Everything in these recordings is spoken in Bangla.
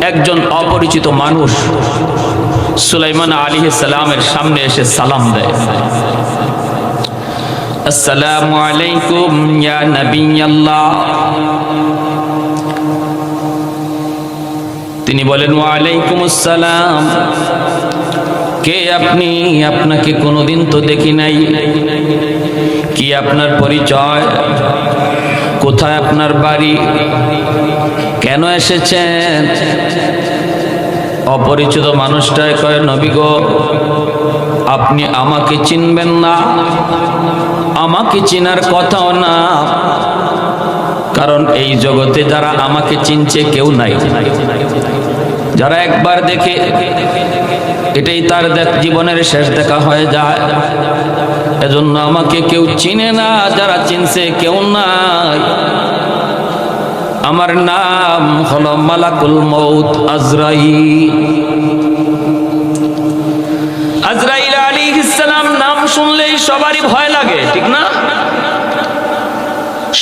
একজন অপরিচিত মানুষ সুলাইমান আলাইহিস সালামের সামনে এসে সালাম দেয়, আসসালামু আলাইকুম ইয়া নবিয়াল্লাহ। তিনি বলেন, ওয়া আলাইকুম আসসালাম। কে আপনি? আপনাকে কোনোদিন তো দেখি নাই। কি আপনার পরিচয়? কোথায় আপনার বাড়ি? কেন এসেছেন? অপরিচিত মানুষটাই কয়, নবী গো, আপনি আমাকে চিনবেন না, আমাকে চিনার কথাও না, কারণ এই জগতে যারা আমাকে চিনছে কেউ নাই। যারা একবার দেখে এটাই তার জীবনের শেষ দেখা হয়ে যায়, এজন্য আমাকে কেউ চিনে না, যারা চিনছে কেউ নাই। আমার নাম হলো মালাকুল মউত আজরাইল। আজরাইল আলাইহিস সালাম নাম শুনলেই সবারই ভয় লাগে, ঠিক না?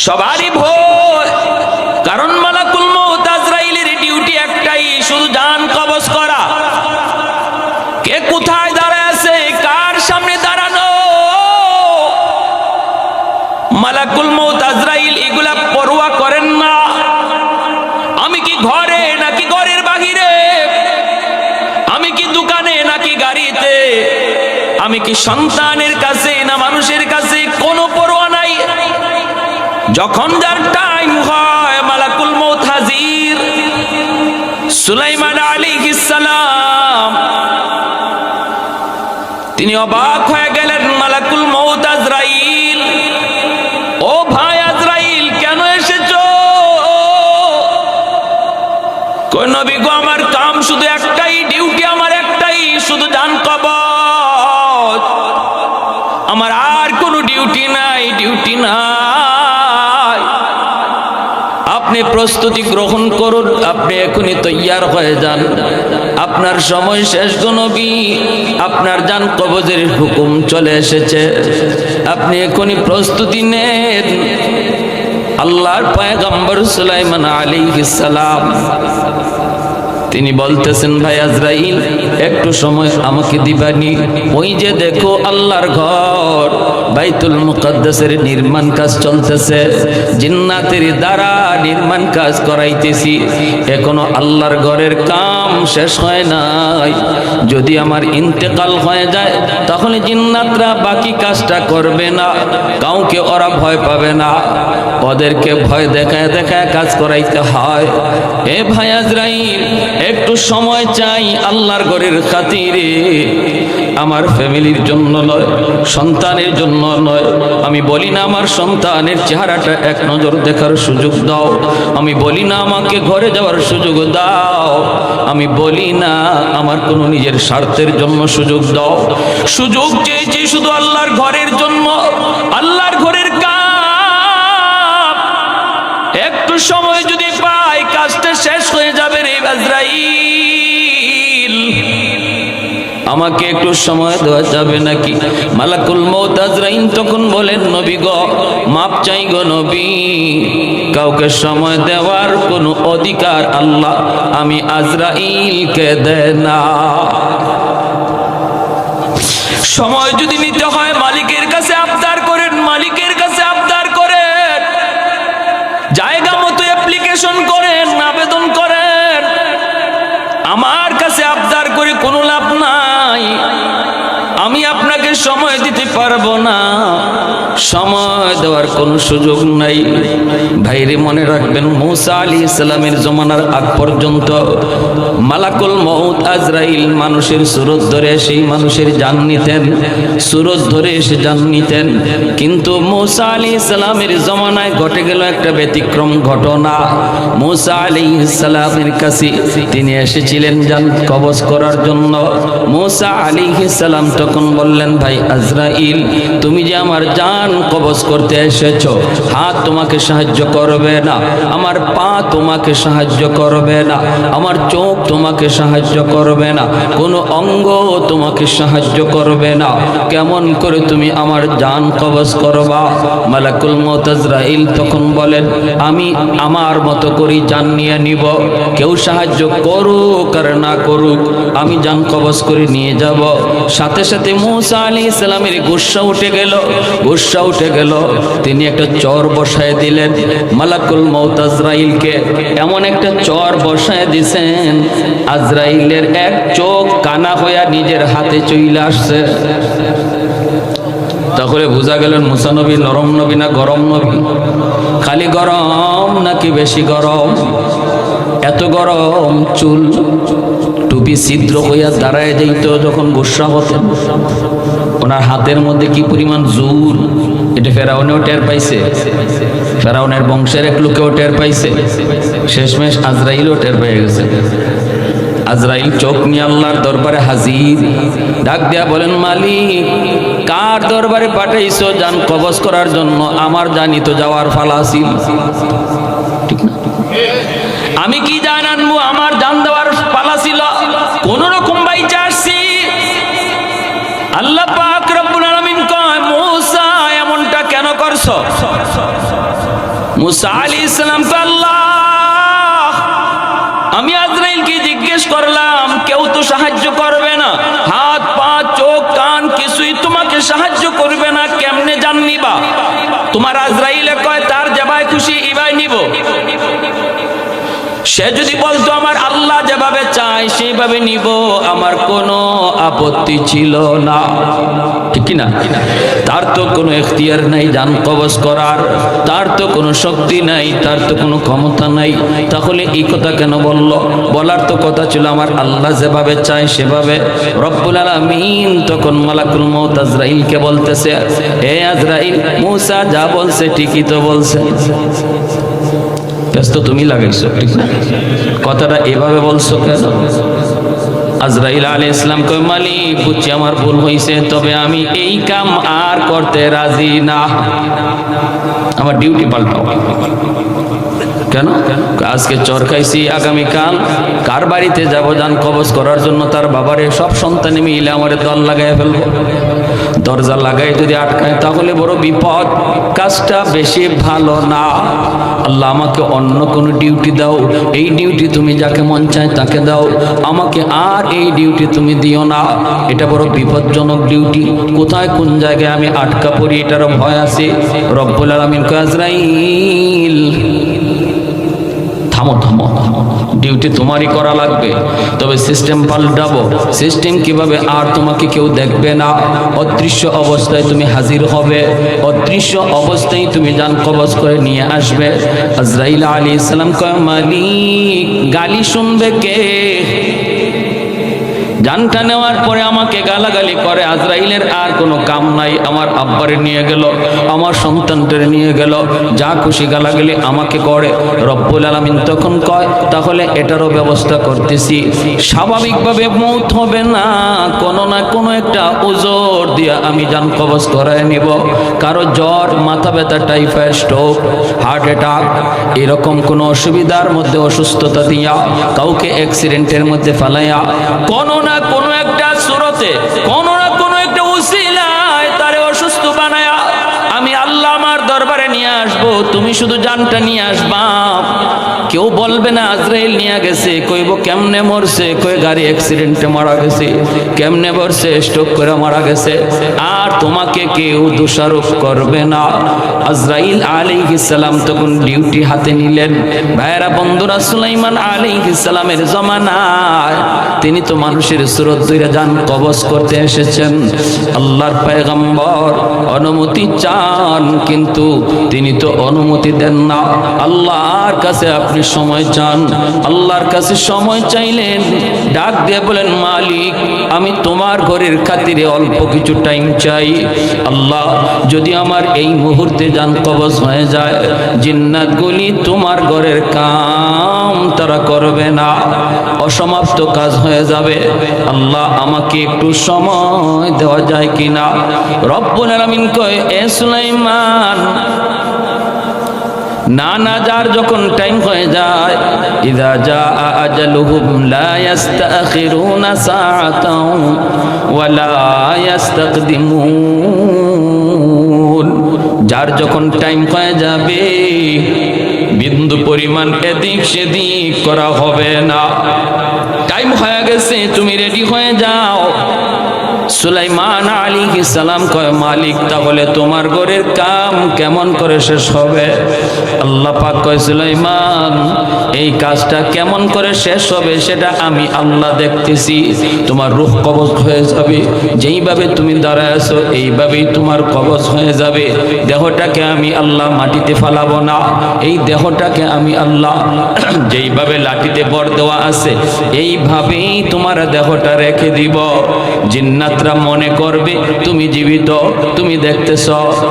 সবারই ভয়, কারণ মালাকুল মউত আজরাইলের ডিউটি একটাই, শুধু জান কবজ করা। কে কোথায় দাঁড়ায় আছে, কার সামনে দাঁড়ানো, মালাকুল মউত আজরাইল এগুলা পরোয়া করেন না। আমি কি ঘরে নাকি ঘরের বাহিরে, আমি কি দোকানে নাকি গাড়িতে, আমি কি সন্তানের কাছে না মানুষের কাছে, কোনো পরোয়া নাই। যখন যার টাইম হয় মালাকুল মউত হাজির। সুলাইমান আলাইহিস সালাম তিনি অবাক হয়ে গেলেন, মালাকুল মউত আজরাইল, ও ভাই আজরাইল কেন এসেছো? কই নবী গো, আমার কাম শুধু একটাই, ডিউটি আমার একটাই, শুধু জান কবজ, আমার আর কোনো ডিউটি নাই, ডিউটি নাই। আপনি প্রস্তুতি গ্রহণ করুন, আপনি এখনই তৈয়ার হয়ে যান, আপনার সময় শেষ গো নবী, আপনার জান কবজের হুকুম চলে এসেছে, আপনি এখনই প্রস্তুতি নেন। আল্লাহর পয়গম্বর সুলাইমান আলাইহিস সালাম তিনি বলতেছেন, ভাই আজরাইল একটু সময় আমাকে দিবানি? ওই যে দেখো আল্লাহর ঘর বাইতুল মুকদ্দাসের নির্মাণ কাজ চলতেছে, জিন্নাতের দ্বারা নির্মাণ কাজ করাইতেছি, এখনো আল্লাহর ঘরের কাম শেষ হয় নাই। যদি আমার ইন্তেকাল হয়ে যায় তাহলে জিন্নাতরা বাকি কাজটা করবে না, কাউকে ওরা ভয় পাবে না, ওদেরকে ভয় দেখায় দেখায় কাজ করাইতে হয়। এ ভাই আজরাইল একটু সময় চাই আল্লাহর ঘরের খাতিরে, আমার ফ্যামিলির জন্য নয়, সন্তানের জন্য নয়। আমি বলি না আমার সন্তানের চেহারাটা এক নজর দেখার সুযোগ দাও, আমি বলি না আমাকে ঘরে যাওয়ার সুযোগ দাও, আমি বলি না আমার কোনো নিজের স্বার্থের জন্য সুযোগ দাও। সুযোগ চেয়েছি শুধু আল্লাহর ঘরের জন্য, আল্লাহর ঘরের কাজ একটু সময় যদি পাই কাজটা শেষ হয়ে যাবে রে আজরাইল, আমাকে একটু সময় দেওয়া যাবে নাকি? মালাকুল মউত আজরাইল তখন বলেন, নবী গো মাপ চাই গো নবী, কাউকে সময় দেওয়ার কোনো অধিকার আল্লাহ আমি আজরাইলকে দেয় না। সময় যদি নিতে হয় মালিকের কাছে আবদার করেন, মালিকের কাছে আবদার করেন, জায়গা মতো অ্যাপ্লিকেশন করেন, আবেদন করেন। আমার কাছে আবদার করে কোনো লাভ নাই, আমি আপনাকে সময় দিতে পারবো না, সময় দেওয়ার কোনো সুযোগ নাই। ভাইরে মনে রাখবেন, মূসা আলাইহিস সালামের জমানার আগ পর্যন্ত মালাকুল মউত আজরাইল মানুষের সুরত ধরে সেই মানুষের জান নিতেন, সুরত ধরে এসে জান নিতেন। কিন্তু মূসা আলাইহিস সালামের জমানায় ঘটে গেল একটা ব্যতিক্রম ঘটনা। মূসা আলাইহিস সালামের কাছে তিনি এসেছিলেন জান কবজ করার জন্য। মূসা আলাইহিস সালাম তখন বললেন, ভাই আজরাইল তুমি যে আমার জান জান কবজ করতে এসেছো, হাত তোমাকে সাহায্য করবে না, আমার পা তোমাকে সাহায্য করবে না, আমার চোখ তোমাকে সাহায্য করবে না, কোনো অঙ্গ তোমাকে সাহায্য করবে না, কেমন করে তুমি আমার জান কবজ করবা? মালাকুল মউত আজরাইল তখন বলেন, আমি আমার মতো করে জান নিয়ে নিব, কেউ সাহায্য করুক আর না করুক, আমি জান কবজ করে নিয়ে যাব। সাথে সাথে মূসা আলাইহিস সালামের গুসা উঠে গেল, গুসা উঠে গেল। তিনি একটা চর বসায় দিলেন মালাকুল মউত আজরাইলকে, এমন একটা চর বসায় দিছেন আজরাইলের এক চোখ কানা হইয়া নিজের হাতে চলে আসছে। তাহলে বোঝা গেলেন মুসা নবী নরম নবী না গরম নবী? খালি গরম নাকি বেশি গরম? এত গরম চুল টুপি ছিদ্র হইয়া দাঁড়ায় যাইত যখন গুসা হতেন। ওনার হাতের মধ্যে কি পরিমাণ জোর, এটা ফেরাউনেও টের পাইছে, ফেরাউনের বংশের এক লোকেও টের পাইছে, শেষমেশ আজরাইলও টের পেয়ে গেছে। আজরাইল চোখ নিয়ে আল্লাহর দরবারে হাজির, ডাক দেয়া বলেন, মালিক কার দরবারে পাঠাইছো জান কবজ করার জন্য? আমার জানি তো যাওয়ার ফালা ছিল, ঠিক না? আমি কি জান আনবো, আমার জান দেওয়ার পালা ছিল, কোন রকম বাইচা আসছি। আল্লাহ পাক রব্বুল আলামিন কয়, মূসা এমনটা কেন করছো? মূসা আলাইহিস সালাম কয়, আল্লাহ আমি আজরাইলকে জিজ্ঞেস করলাম, কেউ তো সাহায্য করবে না, হাত পা চোখ কান কিছুই তোমাকে সাহায্য করবে না, কেমনে জান নিবা? তোমার আজরাইলে কয় তার যেভাবে খুশি এভাবে নিব। সে যদি বলতো আমার আল্লাহ যেভাবে চায় সেইভাবে নিব, আমার কোনো আপত্তি ছিল না, ঠিক কি না? তার তো কোনো এখতিয়ার নাই জান কবজ করার, তার তো কোনো শক্তি নাই, তার তো কোনো ক্ষমতা নাই। তাহলে এই কথা কেন বলল? বলার তো কথা ছিল আমার আল্লাহ যেভাবে চায় সেভাবে। রব্বুল আলামিন তখন মালাকুল মউত আজরাইলকে বলতেছে, হে আজরাইল, মূসা যা বলছে ঠিকই তো বলছে। ব্যস্ত তুমি লাগাইছো, ঠিক না? কথাটা এভাবে বলছো কেন? আজরাইল আলাইহিস সালাম কয়, মালিক বুঝছি আমার ভুল হয়েছে, তবে আমি এই কাম আর করতে রাজি না, আমার ডিউটি পাল্টাও। কেন? আজকে চর খাইছি, আগামীকাল কার বাড়িতে যাবো জান কবজ করার জন্য, তার বাবারে সব সন্তানে মিলে আমার দল লাগাই ফেলবো। দরজা লাগাই যদি আটকায় তাহলে বড় বিপদ, কাজটা বেশি ভালো না। আল্লাহ আমাকে অন্য কোনো ডিউটি দাও, এই ডিউটি তুমি যাকে মন চায় তাকে দাও, আমাকে আর এই ডিউটি তুমি দিও না, এটা বড় বিপজ্জনক ডিউটি। কোথায় কোন জায়গায় আমি আটকা পড়ি এটারও ভয় আছে। রব্বুল আলামিন কয়, আজরাইল থামো থামো, ডিউটি তোমারই করা লাগবে, তবে সিস্টেম পাল্টাবো। সিস্টেম কিভাবে? আর তোমাকে কেউ দেখবে না, অদৃশ্য অবস্থায় তুমি হাজির হবে, অদৃশ্য অবস্থায় তুমি জান কবজ করে নিয়ে আসবে। আজরাইল আলাইহিস সালাম কয়, মালিক গালি শুনবে কে? জানটা নেওয়ার পরে আমাকে গালাগালি করে, আজরাইলের আর কোনো কাম নাই, আমার আব্বারে নিয়ে গেল, আমার সন্তানটারে নিয়ে গেল, যা খুশি গালাগালি আমাকে করে। রব্বুল আলামিন তখন কয়, তাহলে এটারও ব্যবস্থা করতেছি, স্বাভাবিকভাবে মউত হবে না, কোনো না কোনো একটা ওজর দিয়া আমি জান কবজ করায় নিব। কারো জ্বর, মাথা ব্যথা, টাইফয়েড, স্ট্রোক, হার্ট অ্যাটাক, এরকম কোনো অসুবিধার মধ্যে অসুস্থতা দিয়া, কাউকে অ্যাক্সিডেন্টের মধ্যে ফেলাইয়া, কোনো না কোনো একটা সুরতে, কোনো না কোনো একটা উসিলায় তারে অসুস্থ বানায়া আমি আল্লাহ আমার দরবারে নিয়ে আসবো, তুমি শুধু জানটা নিয়ে আসবা। কেউ বলবে না আজরাইল নিয়ে গেছে, কইব কেমনে মরছে, কই গাড়ি অ্যাক্সিডেন্টে মারা গেছে, কেমনে মরছে, স্ট্রোক করে মারা গেছে, আর তোমাকে কেউ দোষারোপ করবে না। আজরাইল আলাইহিস সালাম তখন ডিউটি হাতে নিলেন। ভাইরা বন্ধুরা, সুলাইমান আলাইহিস সালামের জমানায় তিনি তো মানুষের সুরত ধরে জান কবজ করতে এসেছেন। আল্লাহর পয়গম্বর অনুমতি চান, কিন্তু তিনি তো অনুমতি দেন না। আল্লাহর কাছে আপনি আপনি সময় চান। আল্লাহর কাছে সময় চাইলেন, ডাক দিয়ে বলেন, মালিক আমি তোমার ঘরের খাতিরে অল্প কিছু টাইম চাই। আল্লাহ যদি আমার এই মুহূর্তে জান কবজ হয়ে যায়, জিন্নাতগুলি তোমার ঘরের কাম তারা করবে না, অসমাপ্ত কাজ হয়ে যাবে। আল্লাহ আমাকে একটু সময় দেওয়া যায় কিনা? রব্বুল আলামিন কয়, এ সুলাইমান, না না, যার যখন টাইম হয়ে যায়, ইযা জাআ আজালুহুম লা ইস্তাখিরুনা সাআতাও ওয়া লা ইস্তাকদিমুন। যার যখন টাইম হয়ে যাবে, বিন্দু পরিমাণ এদিক সেদিক করা হবে না। টাইম হয়ে গেছে, তুমি রেডি হয়ে যাও। সুলাইমান আলাইহিস সালাম কয়, মালিক তাহলে তোমার ঘরের কাম কেমন করে শেষ হবে? আল্লাহ পাক কয়, সুলাইমান এই কাজটা কেমন করে শেষ হবে সেটা আমি আল্লাহ দেখতেছি। তোমার রূহ কবজ হয়ে যাবে, যেইভাবে তুমি দাঁড়ায় আছো এইভাবেই তোমার কবজ হয়ে যাবে। দেহটাকে আমি আল্লাহ মাটিতে ফালাবো না, এই দেহটাকে আমি আল্লাহ যেইভাবে লাঠিতে বর দেওয়া আছে এইভাবেই তোমার দেহটা রেখে দিব। জিন্নাতরা মনে করবে তুমি জীবিত, তুমি দেখতেছ,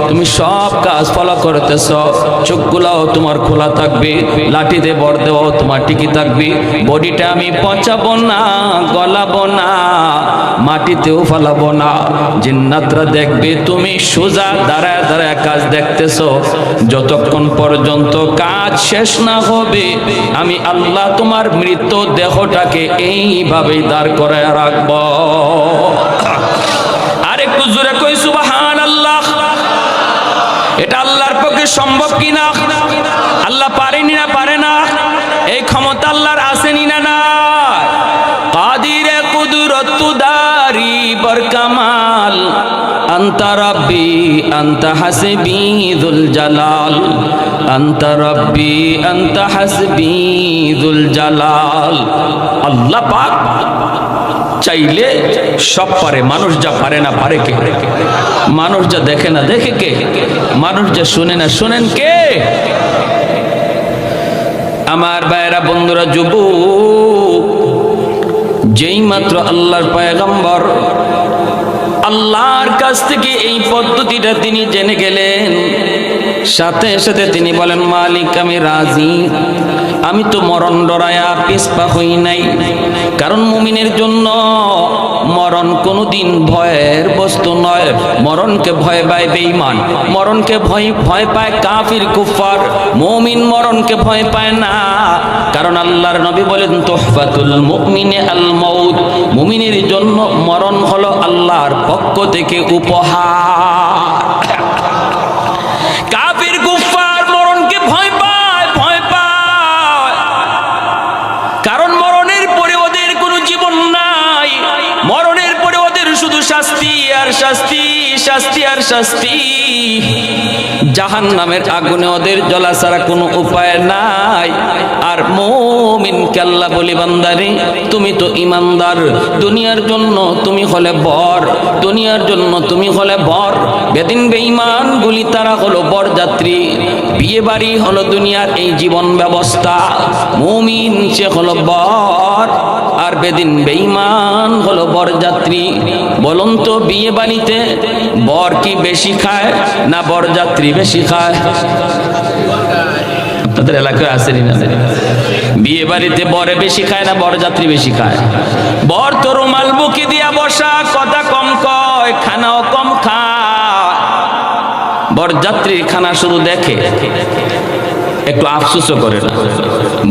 তুমি সব কাজ ফলো করতেছ, চোখগুলাও তোমার খোলা থাকবে, লাঠিতে বর দেওয়াও তোমার টিকে থাকবে। বডিটা আমি পচাবো না, গলাবো না, মাটিতেও ফালাবো না। জিন্নাতরা দেখবে তুমি সোজা দাঁড়ায় দাঁড়ায় কাজ দেখতেছ, যতক্ষণ পর্যন্ত কাজ শেষ না হবে আমি আল্লাহ তোমার মৃত দেহটাকে এইভাবেই দাঁড় করায় রাখবো। আর একটু জোরে কই সুবহানাল্লাহ। এটা আল্লাহর পক্ষে সম্ভব কিনা? আল্লাহ পারেনি না পারে না? এই ক্ষমতা আল্লাহর আসেনি না না? কাদিরে কুদরতু দারি বরকামাল, আনতা রাব্বি আনতা হাসবি যুল জালাল, আনতা রাব্বি আনতা হাসবি যুল জালাল। আল্লাহ পাক চাইলে সব পারে। মানুষ যা পারে না পারে কে? মানুষ যা দেখে না দেখে কে? মানুষ যা শুনে না শুনেন কে? আমার ভাইয়েরা, বন্ধুরা, যুবক, যেই মাত্র আল্লাহর পয়গম্বর আল্লাহর কাছ থেকে এই পদ্ধতিটা তিনি জেনে গেলেন, সাথে সাথে তিনি বলেন, মালিক আমি রাজি, আমি তো মরণ ডরায়া পিছপা হই নাই। কারণ মুমিনের জন্য মরণ কোনোদিন ভয়ের বস্তু নয়। মরণকে ভয় পায় বেঈমান, মরণকে ভয় পায় কাফির কুফার। মুমিন মরণকে ভয় পায় না, কারণ আল্লাহর নবী বলেন, তুহফাতুল মুমিনে আল মাউত, মুমিনের জন্য মরণ হলো আল্লাহর পক্ষ থেকে উপহার। কাফির কুফার মরণকে ভয় পায়, কারণ মরণের পরে ওদের কোনো জীবন নাই। মরণের পরে ওদের শুধু শাস্তি আর শাস্তি, শাস্তি আর শাস্তি। জাহান্নামের আগুনে ওদের জ্বলা ছাড়া কোনো উপায় নাই। আর মুমিনকে আল্লাহ বলি, বান্দারে তুমি তো ইমানদার, দুনিয়ার জন্য তুমি হলে বর, দুনিয়ার জন্য তুমি হলে বর। বেদিন বেঈমান গুলি তারা হলো বরযাত্রী। বিয়ে বাড়ি হলো দুনিয়ার এই জীবন ব্যবস্থা। মুমিন সে হলো বর, আর বেদিন বেঈমান হলো বরযাত্রী। বলুন তো, বিয়ে বাড়িতে বর কি বেশি খায় না বরযাত্রী বেশি খায়? আপনাদের এলাকায় আসেনি না? বিয়ে বাড়িতে বরে বেশি খায় না বরযাত্রী বেশি খায়? বর তো রুমাল বুকে দিয়া বসা, কথা কম কয়, খানাও কম খায়। বরযাত্রীর খানা শুধু দেখে, একটু আফসোসও করে না।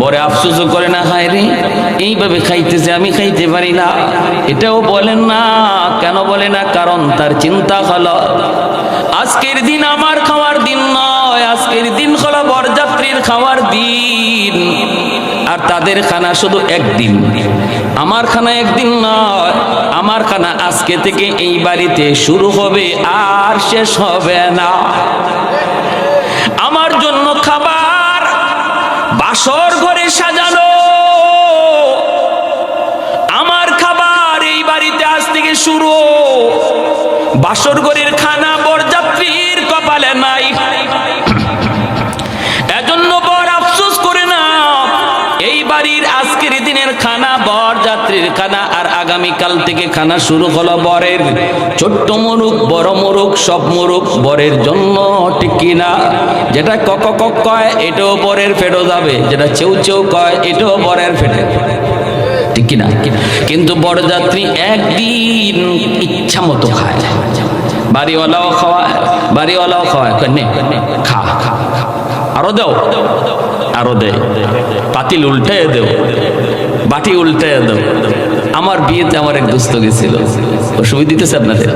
বরে আফসোসও করে না, হায় রে এইভাবে খাইতেছে, আমি খাইতে পারি না, এটাও বলেন না। কেন বলে না? কারণ তার চিন্তা হলো আজকের দিন আমার খাওয়ার দিন নয়, আজকের দিন হলো বরযাত্রীর খাওয়ার দিন। আর তাদের খানা শুধু একদিন, আমার খানা একদিন নয়। আমার খানা আজকে থেকে এই বাড়িতে শুরু হবে আর শেষ হবে না। আমার জন্য খাবার বাসর ঘরে সাজানো, আমার খাবার এই বাড়িতে আজ থেকে শুরু। বাসর ঘরের খানা বরযাত্রীর কপালে নাই। এজন্য বর আফসোস করে না, খানা, বরযাত্রীর খানা। আর আগামীকাল থেকে খানা শুরু হলো বরের। ছোট্ট মুরুখ, বড় মুরুখ, সব মুরুখ বরের জন্য, ঠিক কিনা? যেটা কক কক কয় এটাও বরের ফেটো যাবে, যেটা চেউ চেউ কয় এটাও বরের ফেটে, ঠিক কিনা? কিন্তু বরযাত্রী একদিন ইচ্ছা মতো খায়, বাড়িওয়ালাও খাওয়ায়, বাড়িওয়ালাও খাওয়ায়, খা খা, আরো দেও, আরো দে, পাতিল উল্টে দেও, বাটি উল্টে দেও। আমার বিয়েতে আমার এক দোস্ত গেছিল, অসুবিধা দিতেছে আপনাদের?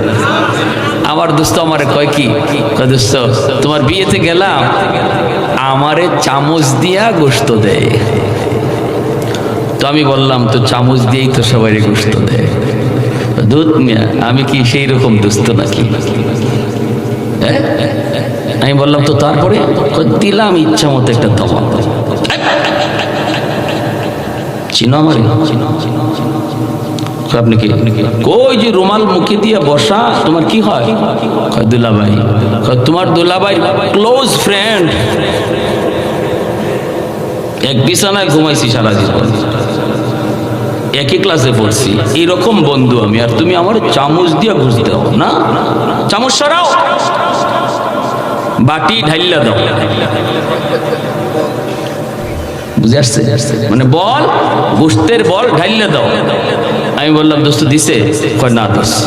আমার দোস্ত আমারে কয় কি, দোস্ত তোমার বিয়েতে গেলাম, আমারে চামচ দিয়া গোশত দেয়। তো আমি বললাম তো চামচ দিয়েই তো সবাই গোশত দেয়, দুধ মিয়া আমি কি সেই রকম দোস্ত নাকি? আমি বললাম তো তারপরে দিলাম ইচ্ছা মতো একটা দমা। চিনো আমার আপনি কি কই যে রুমাল মুখে দিয়ে বসা, তোমার কি হয়? দুলাভাই। তোমার দুলাভাই ক্লোজ ফ্রেন্ড, এক বিছানায় ঘুমাইছি সারা জীবন, একই ক্লাসে পড়ছি, এইরকম বন্ধু আমি, আর তুমি আমার চামচ দিয়ে ঘুষ দাও না? চামচ সরাও, বাটি ঢাইলা দাও, বুঝে আসছে? মানে বল, গোশতের বল ঢাইলা দাও। আমি বললাম দোস্ত দিছে? কয় না দোস্ত,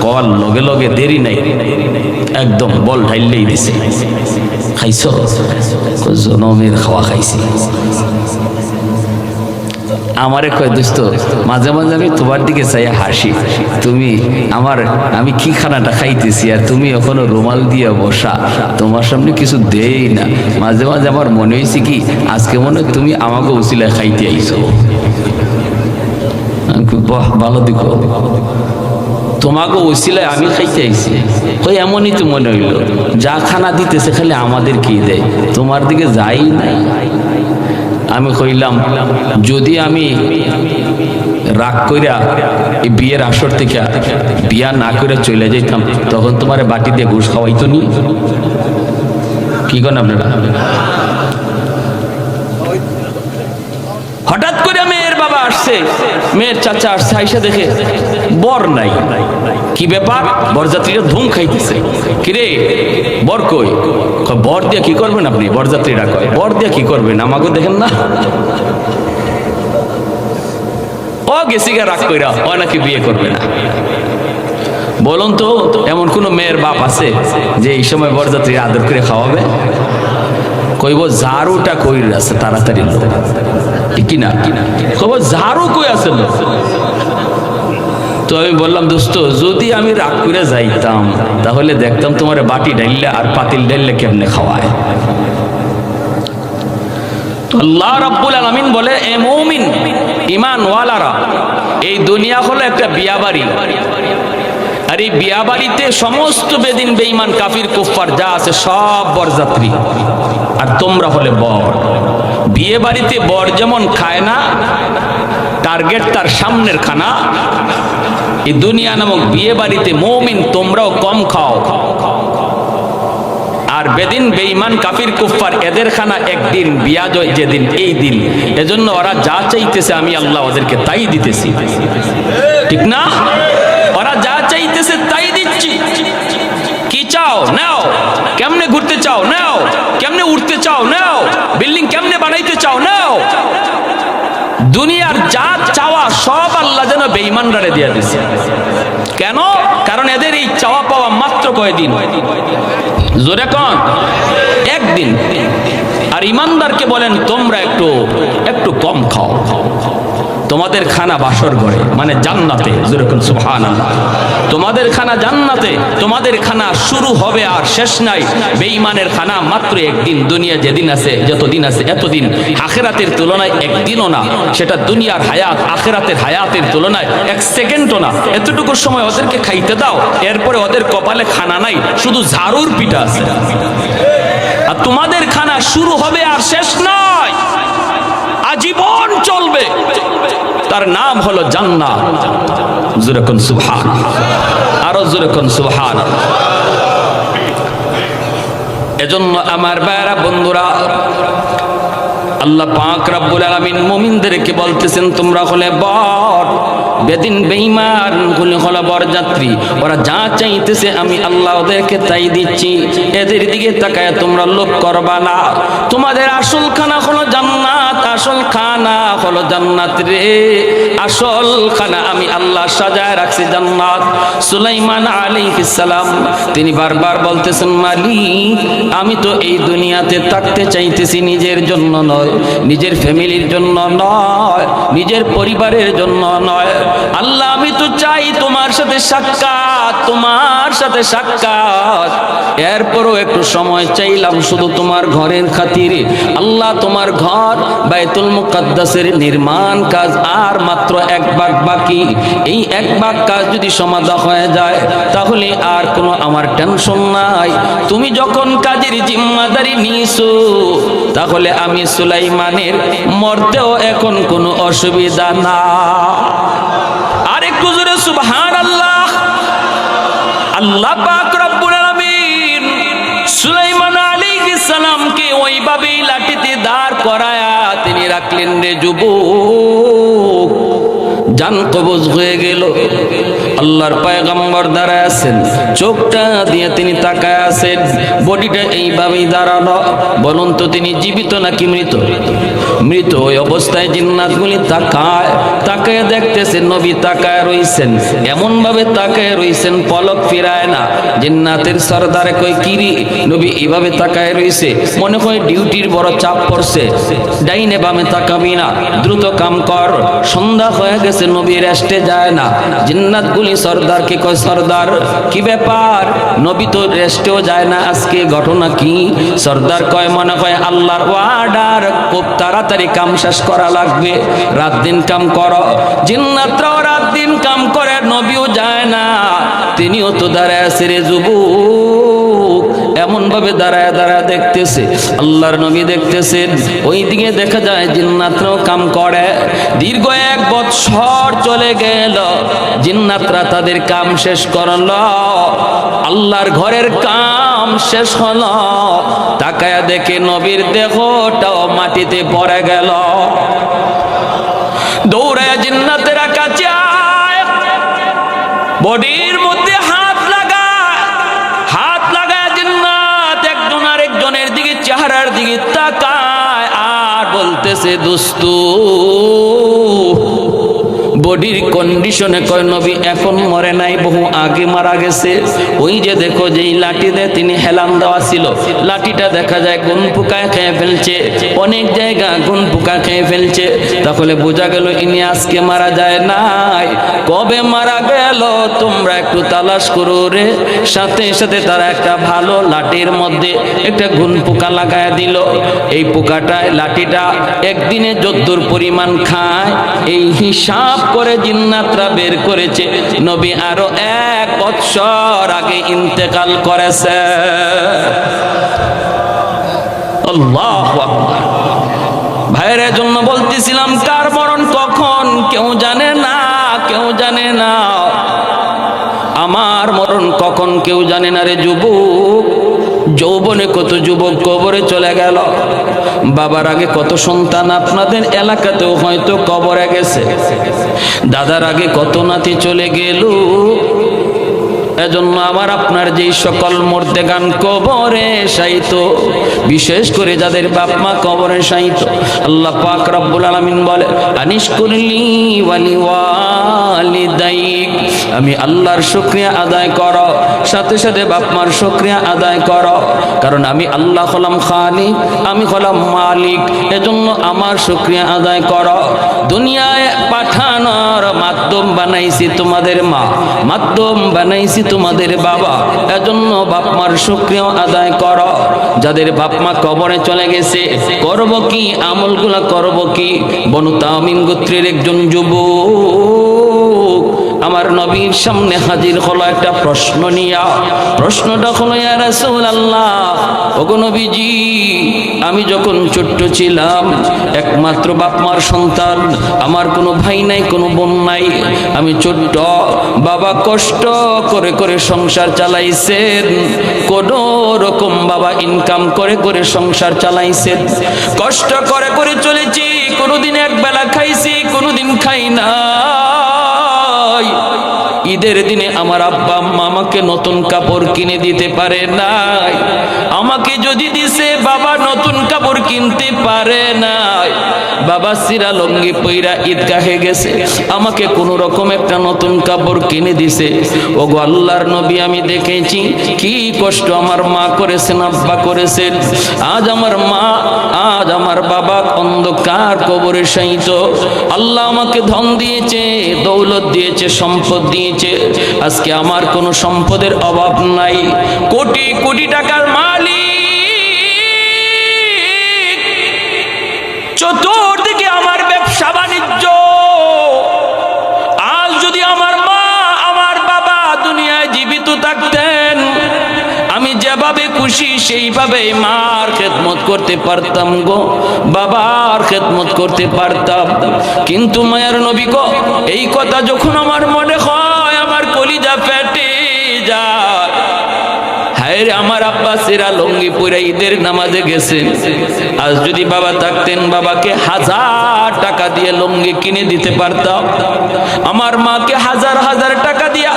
কল লগে লগে দেরি নাই, একদম বল ঢাইলেই দিছে। খাইছ? জনমের খাওয়া খাইছি। আমারে কয় দোস্ত মাঝে মাঝে আমি তোমার দিকে চাই হাসি, তুমি আমি কি খানাটা খাইতেছি আর তুমি এখনো রুমাল দিয়ে বসা, তোমার সামনে কিছু দেই না। মাঝে মাঝে আমার মনে হয়েছে কি আজকে মনে হয় তুমি আমাকে উসিলায় খাইতে আইছো। বাহ, ভালো দিক, তোমাকে ওসিলায় আমি খাইতে আইছি। ওই এমনই তো মনে হইল, যা খানা দিতেছে খালি আমাদের কি দেয়, তোমার দিকে যাই নাই। আমি কইলাম যদি আমি রাগ কইরা এই বিয়ের আসর থেকে বিয়া না করে চলে যাইতাম, তখন তোমার বাটি দিয়ে ঘুষ খাওয়াইতো নি? কি করেন আপনারা? হঠাৎ করে মেয়ের বাবা আসছে, মেয়ের চাচা আসছে, আইসা দেখে বর নাই। কি ব্যাপার? বরযাত্রীরা ধুম খাইতেছে। কিরে বর কই? বর দিয়ে কি করবেন আপনি? বরযাত্রীরা কয় বর দিয়ে কি করবেন, আমাকে দেখেন না? ও গেছি গা রাগ কইরা, ও নাকি বিয়ে করবে না। বলুন তো এমন কোন মেয়ের বাপ আছে যে এই সময় বরযাত্রী আদর করে খাওয়াবে? কইব ঝাড়ুটা কই আছে তাড়াতাড়ি লোক, ঠিক কিনা? কইব ঝাড়ু কই আছে লোক। তো আমি বললাম দোস্ত যদি আমি রাগ করে যাইতাম তাহলে দেখতাম তোমার বাটি ডাইল্লা আর পাতিল ডাইল্লা কেমনে খাওয়ায়। আল্লাহ রাব্বুল আলামিন বলে এ মুমিন ঈমান ওয়ালারা, এই দুনিয়া হলো একটা বিয়া বাড়ি, আর এই বিয়া বাড়িতে সমস্ত বেদিন বেঈমান কাফির কুফফার যা আছে সব বরযাত্রী, আর তোমরা হলে বর। বিয়ে বাড়িতে বর যেমন খায় না, টার্গেট তার সামনের খানা, এই দুনিয়া নামক বিয়ে বাড়িতে মুমিন তোমরাও কম খাও, আর বেদিন বেঈমান কাফির কুফফার এদের খানা একদিন, বিয়া যেদিন এই দিন। এজন্য ওরা যা চাইতেছে আমি আল্লাহ ওদেরকে তাই দিতেছি, ঠিক না? ওরা যা চাইতেছে তাই দিচ্ছি। কি চাও নাও, কেমনে ঘুরতে চাও নাও, কেমনে উঠতে চাও নাও, বিল্ডিং কেমনে বানাইতে চাও নাও। দুনিয়ার যা চাওয়া সব আল্লাহ যেন বেঈমানরা দিয়ে দিছে। কেন? কারণ এদের এই চাওয়া পাওয়া মাত্র কয়দিন? জোরে কোন? একদিন। আর ইমানদারকে বলেন তোমরা একটু কম খাও, তোমাদের খানা বাসর ঘরে মানে জান্নাতে। জোরে কোন সুবহানাল্লাহ। তোমাদের খানা জান্নাতে, তোমাদের খানা শুরু হবে আর শেষ নাই। বেঈমানের খানা মাত্র একদিন। দুনিয়া যেদিন আছে, যতদিন আছে এতদিন, আখিরাতের তুলনায় একদিনও না। সেটা দুনিয়ার হায়াত আখিরাতের হায়াতের তুলনায় এক সেকেন্ডও না। এতটুকু সময় ওদেরকে খাইতে দাও, এরপরে ওদের কপালে খানা নাই, শুধু ঝাড়ুর পিঠা আছে। আর তোমাদের খানা শুরু হবে আর শেষ নয়, আজীবন চলবে। তার নাম হলো জান্নাত। জোরে কোন সুবহান, আরো জোরে কোন সুবহান। এজন্য আমার ভাইরা বন্ধুরা, আল্লাহ পাক রব্বুল আলামিন মুমিনদেরকে বলতেছেন তোমরা হলে বর, বেদিন বেঈমান হলো বরযাত্রী, ওরা যা চাইতেছে আমি আল্লাহ ওদেরকে তাই দিচ্ছি, এদের দিকে তাকায় তোমরা লোভ করবা না। তোমাদের আসল খানা হলো জান্নাত, আসল খানা হলো জান্নাত রে, আসল খানা আমি আল্লাহ সাজায় রাখছি জান্নাত। সুলাইমান আলাইহিস সালাম তিনি বারবার বলতেছেন মালিক আমি তো এই দুনিয়াতে থাকতে চাইতেছি নিজের জন্য নয়, নিজের ফ্যামিলির জন্য নয়, নিজের পরিবারের জন্য নয়, আল্লাহ আমি তো চাই তোমার সাথে সাক্ষাৎ, তোমার সাথে সাক্ষাৎ। এরপরও একটু সময় চাইলাম শুধু তোমার ঘরের খাতিরে। আল্লাহ তোমার ঘর বাইতুল মুকাদ্দাসের নির্মাণ কাজ আর মাত্র 1 ভাগ বাকি, এই 1 ভাগ কাজ যদি সমাধা হয়ে যায় তাহলে আর কোনো আমার টেনশন নাই। তুমি যখন কাজের জিম্মাদারি নিয়েছো তাহলে আমি সুলাইমানের মরতেও এখন কোনো অসুবিধা না। আরেকটু জোরে সুবহানাল্লাহ। আল্লাহ পাক রব্বুল আলামিন সুলাইমান আলাইহিস সালামকে ওইভাবেই লাঠিতে দাঁড় করায়া তিনি রাখলেন রে যুবক। জান কবজ হয়ে গেল, আল্লাহর পয়গম্বর দাঁড়ায় আছেন, চোখটা দিয়ে তিনি তাকায় আছেন, বডিটা এইভাবেই দাঁড়ানো। বলুন তো তিনি জীবিত নাকি মৃত? মৃত। ওই অবস্থায় জিন্নাতগুলি তাকায় তাকায় দেখতেছেন নবী তাকায় রইছেন, এমন ভাবে তাকায় রইছেন পলক ফিরায় না। জিন্নাতের সরদারে কই কিরি নবী এইভাবে তাকায় রইছে, মনে হয় ডিউটির বড় চাপ পড়ছে, ডাইনে বামে তাকাবি না, দ্রুত কাম কর। সন্ধ্যা হয়ে গেছে, নবী রেস্টে যায় না। জিন্নাতগুলি সরদারকে কয় সরদার কি ব্যাপার, নবী তো রেস্টেও যায় না, আজকে ঘটনা কি? সরদার কয় মনে হয় আল্লাহর ওয়ার্ডার, খুব তাড়াতাড়ি কাম শেষ করা লাগবে, রাত দিন কাম করো। জিন্নাতরাও রাত দিন কাম করে, নবীও যায় না, তিনিও তো দাঁড়ায় আছে রে যুবক। এমন ভাবে দাঁড়ায় দাঁড়ায় দেখতেছে, আল্লাহর নবী দেখতেছেন, ওই দিকে দেখা যায় জিন্নাতরাও কাম করে। দীর্ঘ 1 বৎসর চলে গেল, জিন্নাতরা তাদের কাম শেষ করলো, আল্লাহর ঘরের কাম শেষ হলো। তাকায়া দেখে নবীর দেহটাও মাটিতে পড়ে গেল। দৌড়ায় জিন্নাতেরা কাছে আয়, বডির মধ্যে হাত লাগায় জিন্নাত একজন আরেকজনের দিকে চেহারার দিকে তাকায় আর বলতেছে দোস্তু। বডির কন্ডিশনে কয় নবী এখন মরে নাই, বহু আগে মারা গেছে। ওই যে দেখো যেই লাঠি দিয়ে তিনি হেলান দেওয়া ছিল, লাঠিটা দেখা যায় গুন পোকায় খেয়ে ফেলছে, অনেক জায়গা গুন পোকা খেয়ে ফেলছে। তাহলে বোঝা গেল ইনি আজকে মারা যায় নাই, কবে মারা গেল তোমরা একটু তালাশ করো রে। সাথে সাথে তারা একটা ভালো লাঠির মধ্যে একটা গুন পোকা লাগায় দিল। এই পোকাটায় লাঠিটা একদিনে যদ্দুর পরিমাণ খায় এই হিসাব করে জিন্নাতরা বের করেছে নবী আরো 1 বৎসর আগে ইন্তেকাল করেছে। আল্লাহু আকবার। ভাইয়ের জন্য বলতেছিলাম কার মরণ কখন কেউ জানে না, কেউ জানে না। আমার মরণ কখন কেউ জানে না রে যুবক। যৌবনে কত যুবক কবরে চলে গেল, বাবার আগে কত সন্তান আপনাদের এলাকাতেও হয়তো কবরে গেছে, দাদার আগে কত নাতি চলে গেল। এজন্য আমার আপনার যেই সকল মুর্দেগান কবরে শায়িত, বিশেষ করে যাদের বাপ মা কবরে শায়িত, আল্লাহ পাক রব্বুল আলামিন বলে আনিশকুরলি ওয়ালি ওয়ালিদাইক, আমি আল্লাহর শুকরিয়া আদায় করো, সাথে সাথে বাপ মার শুকরিয়া আদায় করো। কারণ আমি আল্লাহ হলাম খালিক, আমি হলাম মালিক, এজন্য আমার শুকরিয়া আদায় করো। দুনিয়ায় পাঠানোর মাধ্যম বানাইছি তোমাদের মা, মাধ্যম বানাইছি তোমাদের বাবা, এজন্য বাপ মার শুকরিয়া আদায় করো। যাদের বাপ মা কবরে চলে গেছে করব কি, আমলগুলা করব কি? বনু তামিম গোত্রের একজন যুবক আমার নবী নবীর সামনে হাজির হলো একটা প্রশ্ন নিয়া। প্রশ্নটা হলো, ইয়া রাসূলুল্লাহ, ওগো নবীজি, আমি যখন ছোট্ট ছিলাম, একমাত্র বাপ মার সন্তান, আমার কোনো ভাই নাই, কোনো বোন নাই, আমি ছোট্ট, বাবা কষ্ট করে করে সংসার চালাইছেন, কোন রকম বাবা ইনকাম করে করে সংসার চালাইছেন, কষ্ট করে করে চলেছি, কোনোদিন এক বেলা খাইছি, কোনোদিন খাই নাই। ঈদের দিনে আমার আব্বা আম্মা আমাকে নতুন কাপড় কিনে দিতে পারে নাই, আমাকে যদি দিছে বাবা নতুন কাপড় কিনতে পারে নাই। বাবা সিরা লঙ্গি পইরা ঈদগাহে গেছে, আমাকে কোন রকম একটা নতুন কাপড় কিনে দিছে। ওগো আল্লাহর নবী, আমি দেখেছি কি কষ্ট আমার মা করেছেন, আব্বা করেছেন। আজ আমার মা, আজ আমার বাবা অন্ধকার কবরে শায়িত। আল্লাহ আমাকে ধন দিয়েছে, দৌলত দিয়েছে, সম্পদ দিয়েছে। আজকে আমার কোনো সম্পদের অভাব নাই, কোটি কোটি টাকার মালিক, চতুর্দিকে আমার ব্যবসা বাণিজ্য। আজ যদি আমার মা, আমার বাবা দুনিয়ায় জীবিত থাকতেন, আমি যেভাবে খুশি সেইভাবে মার খেদমত করতে পারতাম গো, বাবার খেদমত করতে পারতাম। কিন্তু মায়ের নবী গো, এই কথা যখন আমার মনে হয়, আমার কলিজা ফেটে যায়। হায় রে, আমার আব্বা সিরা লঙ্গি পরে ঈদের নামাজে গেছেন। আজ যদি বাবা থাকতেন, বাবাকে 1000 টাকা দিয়ে লঙ্গি কিনে দিতে পারতাম, আমার মাকে 1000 টাকা দিয়া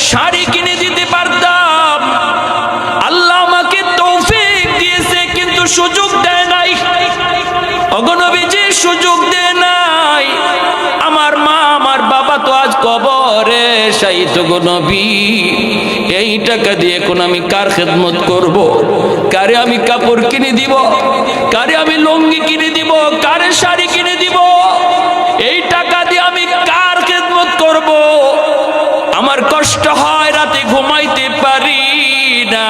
শাড়ি কিনে দিতে পারতাম। আল্লাহ আমাকে তৌফিক দিয়েছে, কিন্তু সুযোগ দেয় নাই। ওগো নবীজি, সুযোগ দেয় নাই। আমার মা, আমার বাবা তো আজ কবরে শায়িত গো নবী। এই টাকা দিয়ে কোন আমি কার খেদমত করব? কারে আমি কাপড় কিনে দিব? কারে আমি লুঙ্গি কিনে দিব? কারে শাড়ি কিনে দিব? এই টাকা দিয়ে আমি কার খেদমত করব? আমার কষ্ট হয়, রাতে ঘুমাইতে পারি না।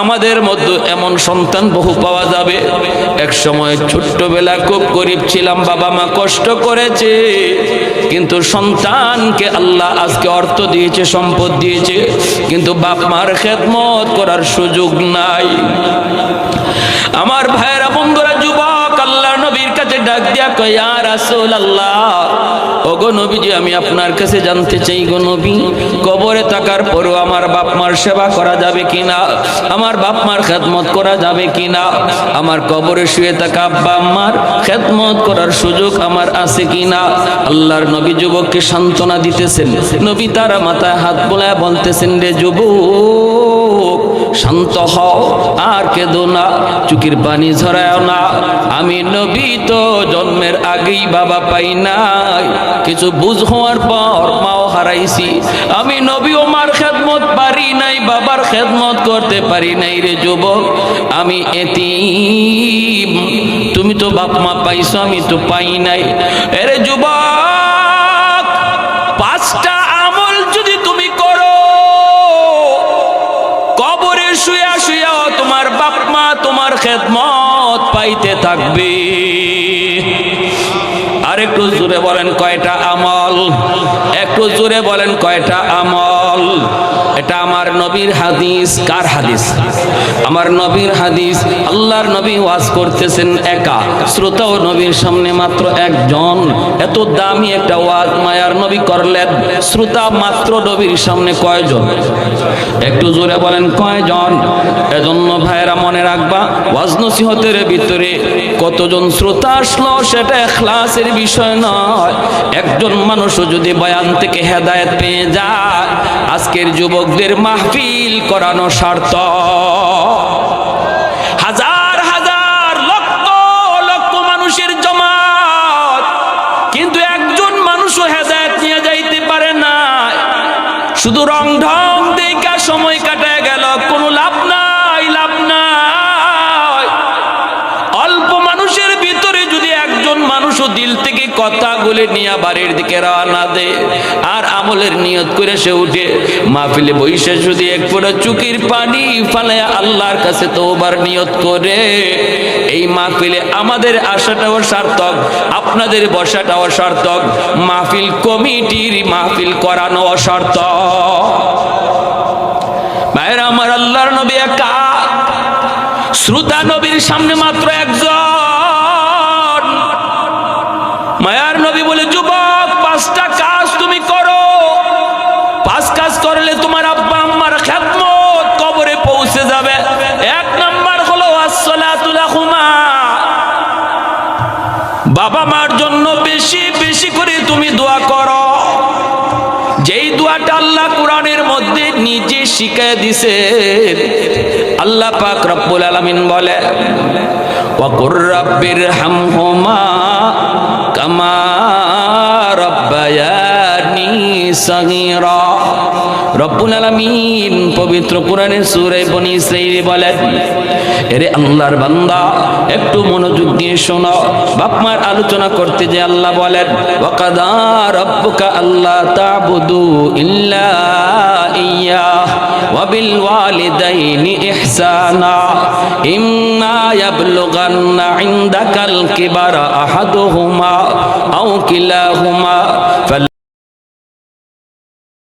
আমাদের মধ্যে এমন সন্তান বহু পাওয়া যাবে, এক সময় ছোট্টবেলা খুব গরিব ছিলাম, বাবা মা কষ্ট করেছে, কিন্তু সন্তানকে আল্লাহ আজকে অর্থ দিয়েছে, সম্পদ দিয়েছে, কিন্তু বাপ মার খেদমত করার সুযোগ নাই। আমার ভাইয়েরা, বন্ধুরা, যুবক আল্লাহ নবীর কাছে ডাক দিয়া কয়, ইয়া রাসূলুল্লাহ, ওগো নবীজি, আমি আপনার কাছে জানতে চাই গো নবী, কবরে থাকার পরেও আমার বাপ মার সেবা করা যাবে কিনা, আমার বাপ মার খেদমত করা যাবে কিনা, আমার কবরে শুয়ে থাকা আব্বা আম্মার খেদমত করার সুযোগ আমার আছে কিনা। আল্লাহর নবী যুবককে সান্ত্বনা দিতেছেন। নবী তারা মাথায় হাত বোলায় বলতেছেন, রে যুবক, শান্ত হও, আর কেঁদো না, চোখের পানি ঝরায় না। আমি নবী তো জন্মের আগেই বাবা পাই নাই, কিছু বুঝ হওয়ার পর মাও হারাইছি। আমি নবী ও মার খেদমত পারি নাই, বাবার খেদমত করতে পারি নাই। রে যুবক, আমি এতিম, তুমি তো বাপ মা পাইছো, আমি তো পাই নাই। এরে যুবক, 5টা আমল যদি তুমি করো, কবরে শুয়া শুয়া তোমার বাপ মা তোমার খেদমত পাইতে থাকবে। আর একটু জোরে বলেন কয়টা আমল? একটু জোরে বলেন কয়টা আমল? এটা আমার নবীর হাদিস। কার হাদিস? আমার নবীর হাদিস। আল্লাহর নবী ওয়াজ করতেছেন একা, শ্রোতা ও নবীর সামনে মাত্র একজন। এত দামি একটা ওয়াজ মায়ার নবী করলেন, শ্রোতা মাত্র নবীর সামনে কয়জন? একটু জোরে বলেন কয়জন? এজন্য ভাইরা মনে রাখবা, ওয়াজ নসিহতের ভিতরে কতজন শ্রোতা আসলো সেটা ইখলাসের বিষয় নয়। একজন মানুষও যদি বয়ান থেকে হেদায়েত পেয়ে যায়, আজকের যুবকদের মাহফিল করানো সার্থক। হাজার হাজার লক্ষ লক্ষ মানুষের জমাত, কিন্তু একজন মানুষও হেদায়েত নিয়ে যাইতে পারে না। শুধু রং ঢং দেখা সময় কাটায় গেল, কোনো লাভ নাই, লাভ নাই। অল্প মানুষের ভিতরে যদি একজন মানুষও দিল থেকে কথা কথাগুলি নিয়ে বাড়ির দিকে রওনা দে আর আমলের নিয়ত করে সে উঠে মাহফিলে বইসে যদি এক ফোঁটা চোখের পানি ফালায়া আল্লাহর কাছে তওবার নিয়ত করে এই মাহফিলে আমাদের আসাটাও সার্থক, আপনাদের বসাটাও সার্থক, মাহফিল কমিটির মাহফিল করানো সার্থক। ভাইরা আমার, আল্লাহর নবী একা, শ্রোতা নবীর সামনে মাত্র একজন। মায়ার নবী বলে, যুবক, 5টা কাজ তুমি করো। 5 কাজ করলে তোমার আব্বা আম্মার খেদমত কবরে পৌঁছে যাবে। 1 নাম্বার হলো আসসালাতু লাহুমা, বাবা মার জন্য বেশি বেশি করে তুমি দোয়া করো। যেই দোয়াটা আল্লাহ কোরআনের মধ্যে নিজে শিখিয়ে দিছে। আল্লাহ পাক রব্বুল আলামিন বলে, ওয়া কুর রাব্বিরহামহুমা কামা রাব্বায়ানি সাগীরা। রব্বুল আলামিন পবিত্র কোরআনের সূরা বনী ইসরাঈল বলেন, এরে আল্লাহর বান্দা, একটু মনোযোগ দিয়ে শোনো। বাপ-মার আলোচনা করতে যে আল্লাহ বলেন, ওয়া কাদা রাব্বুকা আল্লা তা'বুদু ইল্লা ইয়্যাহ ওয়া বিল ওয়ালিদাইনি ইহসানা ইম্মা ইয়াবলুগান্না ইনদাকাল কিবারা আহাদুহুমা আও কিলাহুমা